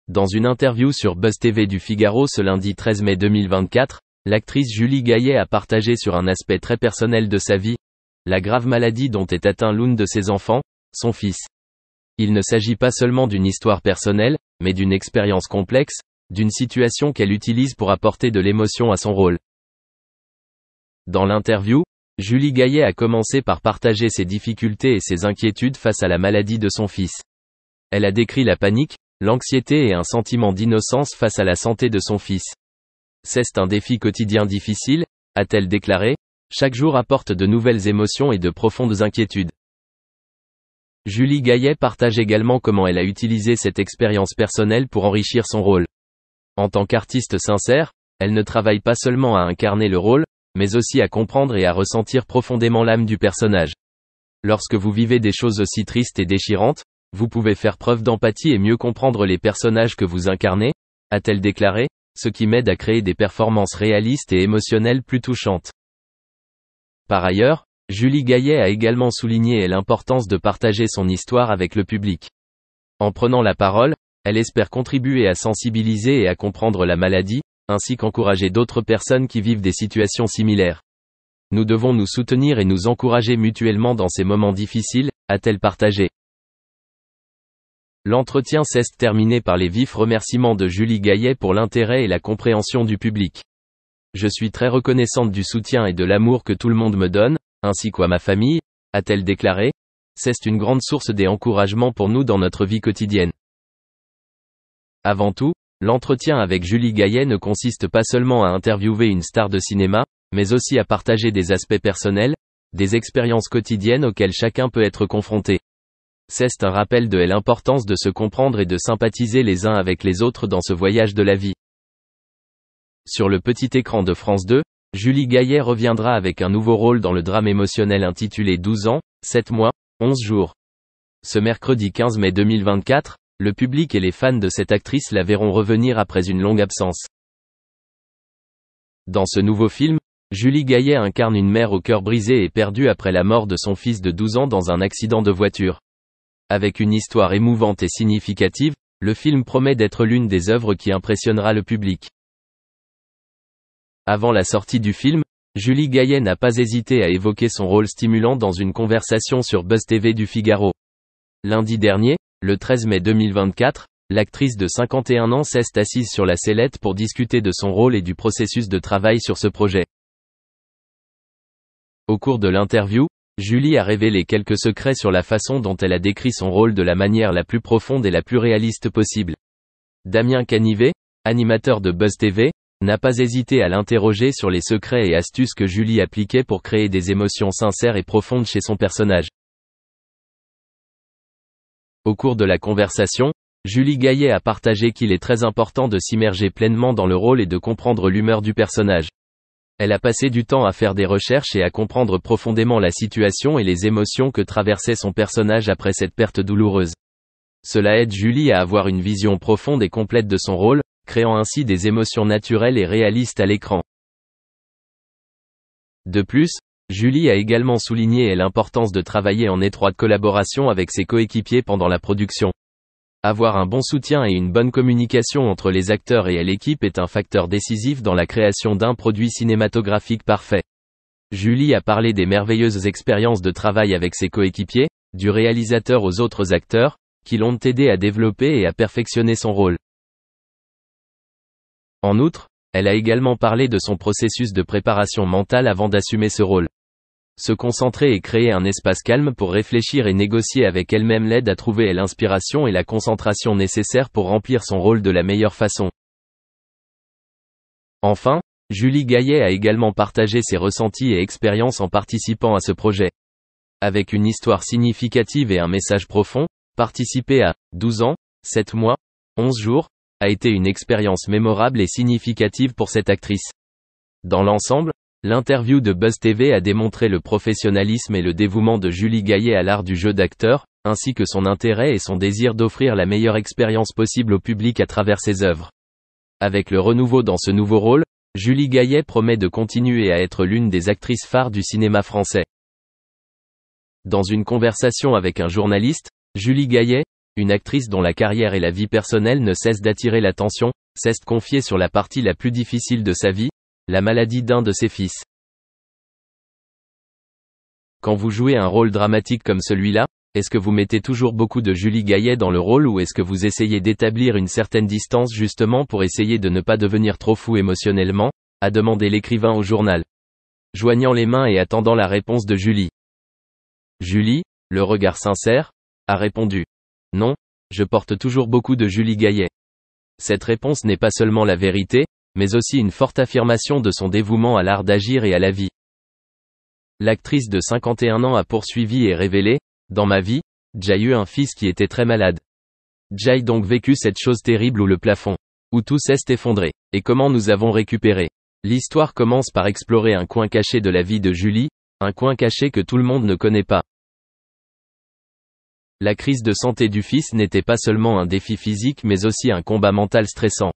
Dans une interview sur Buzz TV du Figaro ce lundi 13 mai 2024, l'actrice Julie Gaillet a partagé sur un aspect très personnel de sa vie, la grave maladie dont est atteint l'une de ses enfants, son fils. Il ne s'agit pas seulement d'une histoire personnelle, mais d'une expérience complexe, d'une situation qu'elle utilise pour apporter de l'émotion à son rôle. Dans l'interview, Julie Gaillet a commencé par partager ses difficultés et ses inquiétudes face à la maladie de son fils. Elle a décrit la panique, l'anxiété et un sentiment d'innocence face à la santé de son fils. C'est un défi quotidien difficile, a-t-elle déclaré, chaque jour apporte de nouvelles émotions et de profondes inquiétudes. Julie Gaillet partage également comment elle a utilisé cette expérience personnelle pour enrichir son rôle. En tant qu'artiste sincère, elle ne travaille pas seulement à incarner le rôle, mais aussi à comprendre et à ressentir profondément l'âme du personnage. Lorsque vous vivez des choses aussi tristes et déchirantes, vous pouvez faire preuve d'empathie et mieux comprendre les personnages que vous incarnez, a-t-elle déclaré, ce qui m'aide à créer des performances réalistes et émotionnelles plus touchantes. Par ailleurs, Julie Gaillet a également souligné l'importance de partager son histoire avec le public. En prenant la parole, elle espère contribuer à sensibiliser et à comprendre la maladie, ainsi qu'encourager d'autres personnes qui vivent des situations similaires. Nous devons nous soutenir et nous encourager mutuellement dans ces moments difficiles, a-t-elle partagé. L'entretien s'est terminé par les vifs remerciements de Julie Gaillet pour l'intérêt et la compréhension du public. Je suis très reconnaissante du soutien et de l'amour que tout le monde me donne, ainsi qu'à ma famille, a-t-elle déclaré. C'est une grande source d'encouragement pour nous dans notre vie quotidienne. Avant tout, l'entretien avec Julie Gaillet ne consiste pas seulement à interviewer une star de cinéma, mais aussi à partager des aspects personnels, des expériences quotidiennes auxquelles chacun peut être confronté. C'est un rappel de l'importance de se comprendre et de sympathiser les uns avec les autres dans ce voyage de la vie. Sur le petit écran de France 2, Julie Gaillet reviendra avec un nouveau rôle dans le drame émotionnel intitulé 12 ans, 7 mois, 11 jours. Ce mercredi 15 mai 2024, le public et les fans de cette actrice la verront revenir après une longue absence. Dans ce nouveau film, Julie Gaillet incarne une mère au cœur brisé et perdue après la mort de son fils de 12 ans dans un accident de voiture. Avec une histoire émouvante et significative, le film promet d'être l'une des œuvres qui impressionnera le public. Avant la sortie du film, Julie Gaillet n'a pas hésité à évoquer son rôle stimulant dans une conversation sur Buzz TV du Figaro. Lundi dernier, le 13 mai 2024, l'actrice de 51 ans s'est assise sur la sellette pour discuter de son rôle et du processus de travail sur ce projet. Au cours de l'interview, Julie a révélé quelques secrets sur la façon dont elle a décrit son rôle de la manière la plus profonde et la plus réaliste possible. Damien Canivet, animateur de Buzz TV, n'a pas hésité à l'interroger sur les secrets et astuces que Julie appliquait pour créer des émotions sincères et profondes chez son personnage. Au cours de la conversation, Julie Gaillet a partagé qu'il est très important de s'immerger pleinement dans le rôle et de comprendre l'humeur du personnage. Elle a passé du temps à faire des recherches et à comprendre profondément la situation et les émotions que traversait son personnage après cette perte douloureuse. Cela aide Julie à avoir une vision profonde et complète de son rôle, créant ainsi des émotions naturelles et réalistes à l'écran. De plus, Julie a également souligné l'importance de travailler en étroite collaboration avec ses coéquipiers pendant la production. Avoir un bon soutien et une bonne communication entre les acteurs et l'équipe est un facteur décisif dans la création d'un produit cinématographique parfait. Julie a parlé des merveilleuses expériences de travail avec ses coéquipiers, du réalisateur aux autres acteurs, qui l'ont aidé à développer et à perfectionner son rôle. En outre, elle a également parlé de son processus de préparation mentale avant d'assumer ce rôle. Se concentrer et créer un espace calme pour réfléchir et négocier avec elle-même l'aide à trouver l'inspiration et la concentration nécessaires pour remplir son rôle de la meilleure façon. Enfin, Julie Gaillet a également partagé ses ressentis et expériences en participant à ce projet. Avec une histoire significative et un message profond, participer à 12 ans, 7 mois, 11 jours, a été une expérience mémorable et significative pour cette actrice. Dans l'ensemble, l'interview de Buzz TV a démontré le professionnalisme et le dévouement de Julie Gaillet à l'art du jeu d'acteur, ainsi que son intérêt et son désir d'offrir la meilleure expérience possible au public à travers ses œuvres. Avec le renouveau dans ce nouveau rôle, Julie Gaillet promet de continuer à être l'une des actrices phares du cinéma français. Dans une conversation avec un journaliste, Julie Gaillet, une actrice dont la carrière et la vie personnelle ne cessent d'attirer l'attention, s'est confiée sur la partie la plus difficile de sa vie, la maladie d'un de ses fils. Quand vous jouez un rôle dramatique comme celui-là, est-ce que vous mettez toujours beaucoup de Julie Gaillet dans le rôle ou est-ce que vous essayez d'établir une certaine distance justement pour essayer de ne pas devenir trop fou émotionnellement, a demandé l'écrivain au journal. Joignant les mains et attendant la réponse de Julie. Julie, le regard sincère, a répondu. Non, je porte toujours beaucoup de Julie Gaillet. Cette réponse n'est pas seulement la vérité, mais aussi une forte affirmation de son dévouement à l'art d'agir et à la vie. L'actrice de 51 ans a poursuivi et révélé, dans ma vie, j'ai eu un fils qui était très malade. J'ai donc vécu cette chose terrible où le plafond, où tout s'est effondré, et comment nous avons récupéré. L'histoire commence par explorer un coin caché de la vie de Julie, un coin caché que tout le monde ne connaît pas. La crise de santé du fils n'était pas seulement un défi physique mais aussi un combat mental stressant.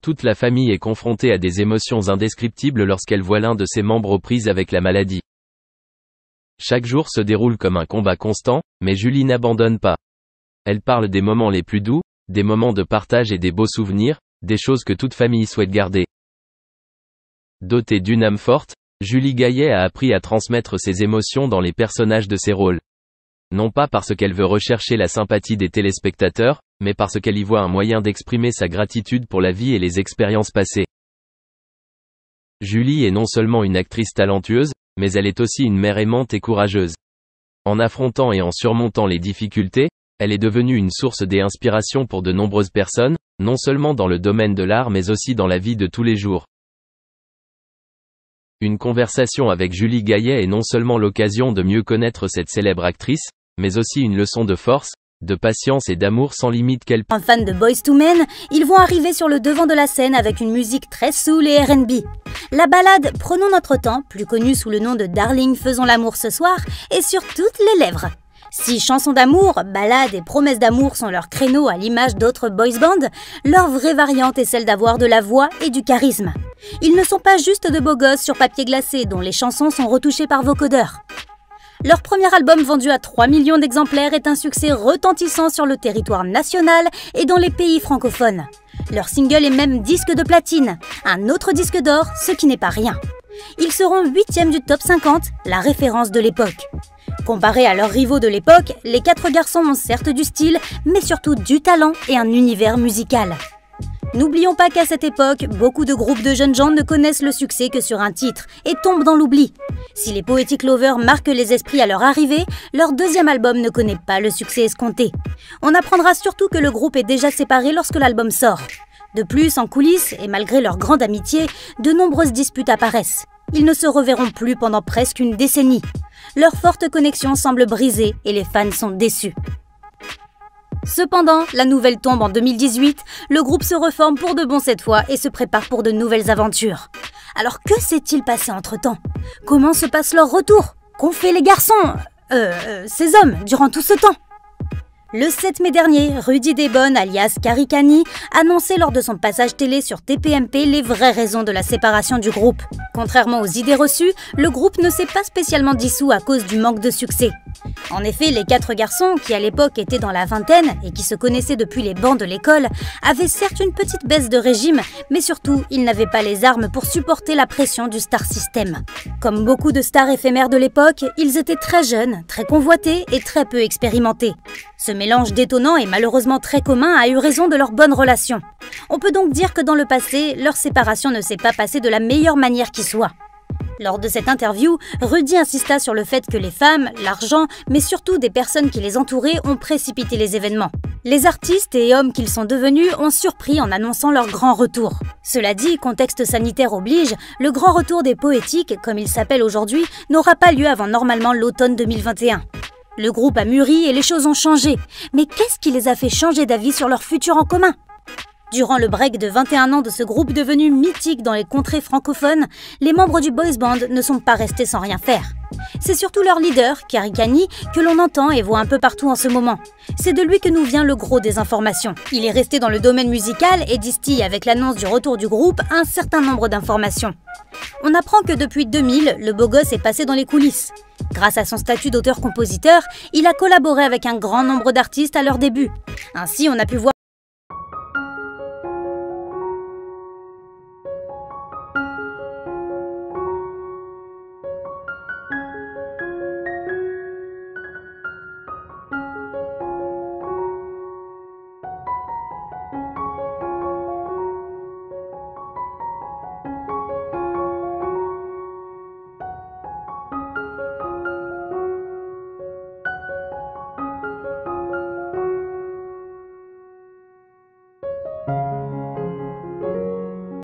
Toute la famille est confrontée à des émotions indescriptibles lorsqu'elle voit l'un de ses membres aux prises avec la maladie. Chaque jour se déroule comme un combat constant, mais Julie n'abandonne pas. Elle parle des moments les plus doux, des moments de partage et des beaux souvenirs, des choses que toute famille souhaite garder. Dotée d'une âme forte, Julie Gaillet a appris à transmettre ses émotions dans les personnages de ses rôles. Non pas parce qu'elle veut rechercher la sympathie des téléspectateurs, mais parce qu'elle y voit un moyen d'exprimer sa gratitude pour la vie et les expériences passées. Julie est non seulement une actrice talentueuse, mais elle est aussi une mère aimante et courageuse. En affrontant et en surmontant les difficultés, elle est devenue une source d'inspiration pour de nombreuses personnes, non seulement dans le domaine de l'art mais aussi dans la vie de tous les jours. Une conversation avec Julie Gaillet est non seulement l'occasion de mieux connaître cette célèbre actrice, mais aussi une leçon de force, de patience et d'amour sans limite qu'elle... Fans de Boyz II Men, ils vont arriver sur le devant de la scène avec une musique très soul et R&B. La ballade Prenons notre temps, plus connue sous le nom de Darling Faisons l'amour ce soir, est sur toutes les lèvres. Si chansons d'amour, ballades et promesses d'amour sont leurs créneaux à l'image d'autres boys bands, leur vraie variante est celle d'avoir de la voix et du charisme. Ils ne sont pas juste de beaux gosses sur papier glacé dont les chansons sont retouchées par vocodeurs. Leur premier album vendu à 3 millions d'exemplaires est un succès retentissant sur le territoire national et dans les pays francophones. Leur single est même disque de platine, un autre disque d'or, ce qui n'est pas rien. Ils seront 8e du top 50, la référence de l'époque. Comparés à leurs rivaux de l'époque, les 4 garçons ont certes du style, mais surtout du talent et un univers musical. N'oublions pas qu'à cette époque, beaucoup de groupes de jeunes gens ne connaissent le succès que sur un titre et tombent dans l'oubli. Si les Poetic Lovers marquent les esprits à leur arrivée, leur deuxième album ne connaît pas le succès escompté. On apprendra surtout que le groupe est déjà séparé lorsque l'album sort. De plus, en coulisses, et malgré leur grande amitié, de nombreuses disputes apparaissent. Ils ne se reverront plus pendant presque une décennie. Leur forte connexion semble brisée et les fans sont déçus. Cependant, la nouvelle tombe en 2018, le groupe se reforme pour de bon cette fois et se prépare pour de nouvelles aventures. Alors que s'est-il passé entre-temps? Comment se passe leur retour? Qu'ont fait les garçons, ces hommes, durant tout ce temps? Le 7 mai dernier, Rudy Debon, alias Caricani, annonçait lors de son passage télé sur TPMP les vraies raisons de la séparation du groupe. Contrairement aux idées reçues, le groupe ne s'est pas spécialement dissous à cause du manque de succès. En effet, les 4 garçons, qui à l'époque étaient dans la vingtaine et qui se connaissaient depuis les bancs de l'école, avaient certes une petite baisse de régime, mais surtout, ils n'avaient pas les armes pour supporter la pression du star system. Comme beaucoup de stars éphémères de l'époque, ils étaient très jeunes, très convoités et très peu expérimentés. Ce mélange détonnant et malheureusement très commun a eu raison de leur bonne relation. On peut donc dire que dans le passé, leur séparation ne s'est pas passée de la meilleure manière qui soit. Lors de cette interview, Rudy insista sur le fait que les femmes, l'argent, mais surtout des personnes qui les entouraient ont précipité les événements. Les artistes et hommes qu'ils sont devenus ont surpris en annonçant leur grand retour. Cela dit, contexte sanitaire oblige, le grand retour des Poétiques, comme ils s'appellent aujourd'hui, n'aura pas lieu avant normalement l'automne 2021. Le groupe a mûri et les choses ont changé. Mais qu'est-ce qui les a fait changer d'avis sur leur futur en commun? Durant le break de 21 ans de ce groupe devenu mythique dans les contrées francophones, les membres du boys band ne sont pas restés sans rien faire. C'est surtout leur leader, Caricani, que l'on entend et voit un peu partout en ce moment. C'est de lui que nous vient le gros des informations. Il est resté dans le domaine musical et distille avec l'annonce du retour du groupe un certain nombre d'informations. On apprend que depuis 2000, le beau gosse est passé dans les coulisses. Grâce à son statut d'auteur-compositeur, il a collaboré avec un grand nombre d'artistes à leur début. Ainsi, on a pu voir